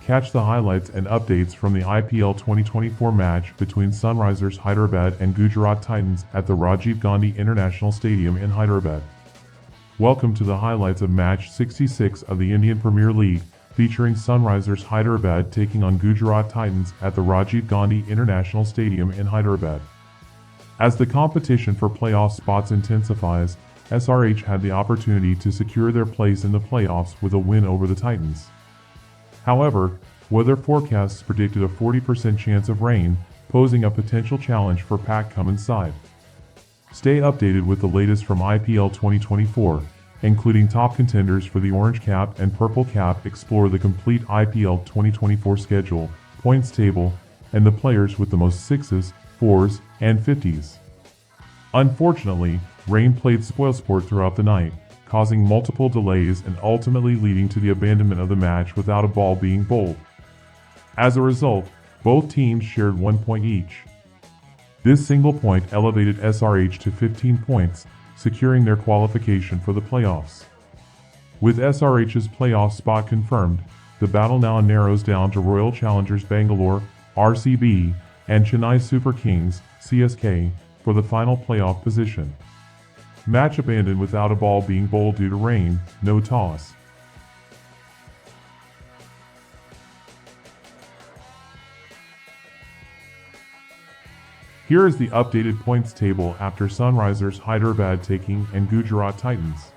Catch the highlights and updates from the IPL 2024 match between Sunrisers Hyderabad and Gujarat Titans at the Rajiv Gandhi International Stadium in Hyderabad. Welcome to the highlights of match 66 of the Indian Premier League, featuring Sunrisers Hyderabad taking on Gujarat Titans at the Rajiv Gandhi International Stadium in Hyderabad. As the competition for playoff spots intensifies, SRH had the opportunity to secure their place in the playoffs with a win over the Titans. However, weather forecasts predicted a 40% chance of rain, posing a potential challenge for Pak Cummins' side. Stay updated with the latest from IPL 2024, including top contenders for the Orange Cap and Purple Cap. Explore the complete IPL 2024 schedule, points table, and the players with the most sixes, fours, and 50s. Unfortunately, rain played spoilsport throughout the night, causing multiple delays and ultimately leading to the abandonment of the match without a ball being bowled. As a result, both teams shared 1 point each. This single point elevated SRH to 15 points, securing their qualification for the playoffs. With SRH's playoff spot confirmed, the battle now narrows down to Royal Challengers Bangalore, RCB, and Chennai Super Kings, CSK, for the final playoff position. Match abandoned without a ball being bowled due to rain, no toss. Here is the updated points table after Sunrisers Hyderabad taking and Gujarat Titans.